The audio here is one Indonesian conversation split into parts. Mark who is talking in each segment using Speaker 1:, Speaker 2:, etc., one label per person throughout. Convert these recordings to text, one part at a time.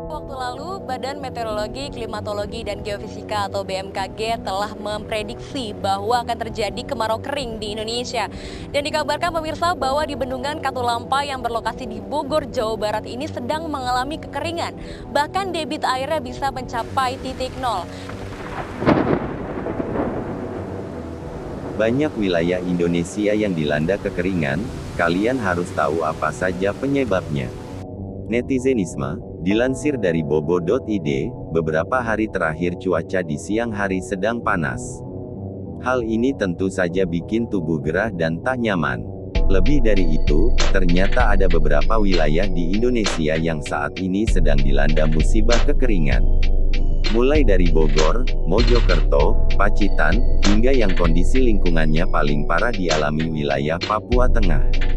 Speaker 1: Waktu lalu, Badan Meteorologi, Klimatologi, dan Geofisika atau BMKG telah memprediksi bahwa akan terjadi kemarau kering di Indonesia. Dan dikabarkan pemirsa bahwa di Bendungan Katulampa yang berlokasi di Bogor, Jawa Barat ini sedang mengalami kekeringan. Bahkan debit airnya bisa mencapai titik nol.
Speaker 2: Banyak wilayah Indonesia yang dilanda kekeringan, kalian harus tahu apa saja penyebabnya. Netizenisme, dilansir dari bobo.id, beberapa hari terakhir cuaca di siang hari sedang panas. Hal ini tentu saja bikin tubuh gerah dan tak nyaman. Lebih dari itu, ternyata ada beberapa wilayah di Indonesia yang saat ini sedang dilanda musibah kekeringan. Mulai dari Bogor, Mojokerto, Pacitan, hingga yang kondisi lingkungannya paling parah dialami wilayah Papua Tengah.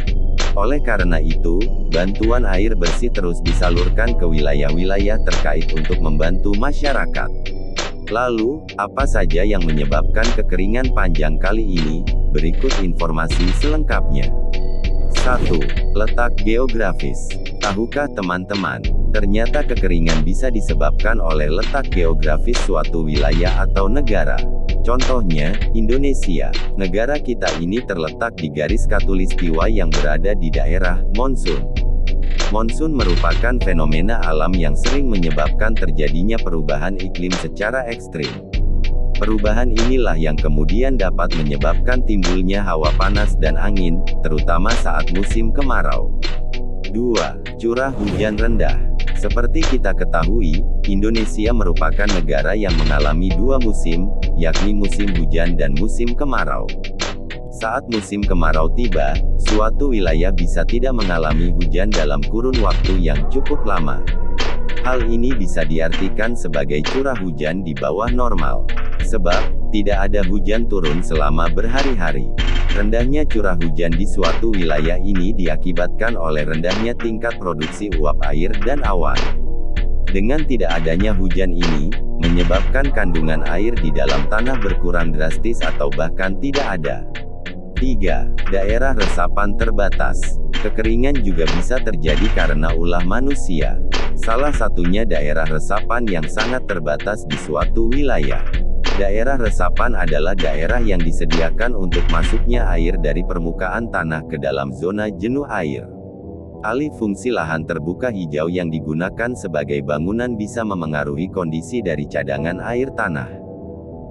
Speaker 2: Oleh karena itu, bantuan air bersih terus disalurkan ke wilayah-wilayah terkait untuk membantu masyarakat. Lalu, apa saja yang menyebabkan kekeringan panjang kali ini? Berikut informasi selengkapnya. 1. Letak geografis. Tahukah teman-teman, ternyata kekeringan bisa disebabkan oleh letak geografis suatu wilayah atau negara. Contohnya, Indonesia. Negara kita ini terletak di garis khatulistiwa yang berada di daerah monsun. Monsun merupakan fenomena alam yang sering menyebabkan terjadinya perubahan iklim secara ekstrim. Perubahan inilah yang kemudian dapat menyebabkan timbulnya hawa panas dan angin, terutama saat musim kemarau. 2. Curah hujan rendah. Seperti kita ketahui, Indonesia merupakan negara yang mengalami dua musim, yakni musim hujan dan musim kemarau. Saat musim kemarau tiba, suatu wilayah bisa tidak mengalami hujan dalam kurun waktu yang cukup lama. Hal ini bisa diartikan sebagai curah hujan di bawah normal. Sebab, tidak ada hujan turun selama berhari-hari. Rendahnya curah hujan di suatu wilayah ini diakibatkan oleh rendahnya tingkat produksi uap air dan awan. Dengan tidak adanya hujan ini, menyebabkan kandungan air di dalam tanah berkurang drastis atau bahkan tidak ada. 3. Daerah resapan terbatas. Kekeringan juga bisa terjadi karena ulah manusia. Salah satunya daerah resapan yang sangat terbatas di suatu wilayah. Daerah resapan adalah daerah yang disediakan untuk masuknya air dari permukaan tanah ke dalam zona jenuh air. Alih fungsi lahan terbuka hijau yang digunakan sebagai bangunan bisa memengaruhi kondisi dari cadangan air tanah.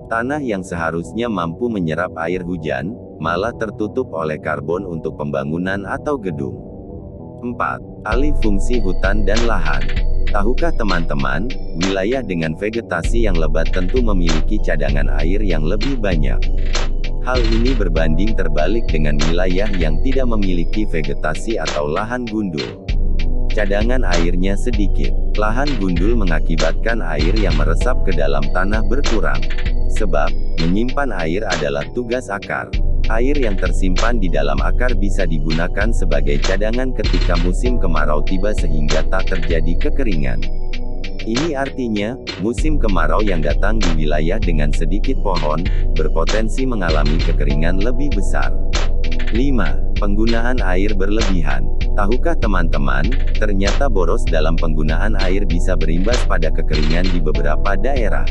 Speaker 2: Tanah yang seharusnya mampu menyerap air hujan, malah tertutup oleh karbon untuk pembangunan atau gedung. 4. Alih fungsi hutan dan lahan. Tahukah teman-teman, wilayah dengan vegetasi yang lebat tentu memiliki cadangan air yang lebih banyak. Hal ini berbanding terbalik dengan wilayah yang tidak memiliki vegetasi atau lahan gundul. Cadangan airnya sedikit. Lahan gundul mengakibatkan air yang meresap ke dalam tanah berkurang. Sebab, menyimpan air adalah tugas akar. Air yang tersimpan di dalam akar bisa digunakan sebagai cadangan ketika musim kemarau tiba sehingga tak terjadi kekeringan. Ini artinya, musim kemarau yang datang di wilayah dengan sedikit pohon, berpotensi mengalami kekeringan lebih besar. 5. Penggunaan air berlebihan. Tahukah teman-teman, ternyata boros dalam penggunaan air bisa berimbas pada kekeringan di beberapa daerah.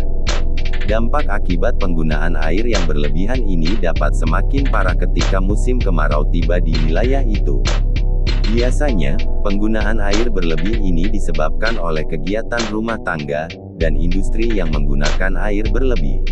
Speaker 2: Dampak akibat penggunaan air yang berlebihan ini dapat semakin parah ketika musim kemarau tiba di wilayah itu. Biasanya, penggunaan air berlebih ini disebabkan oleh kegiatan rumah tangga dan industri yang menggunakan air berlebih.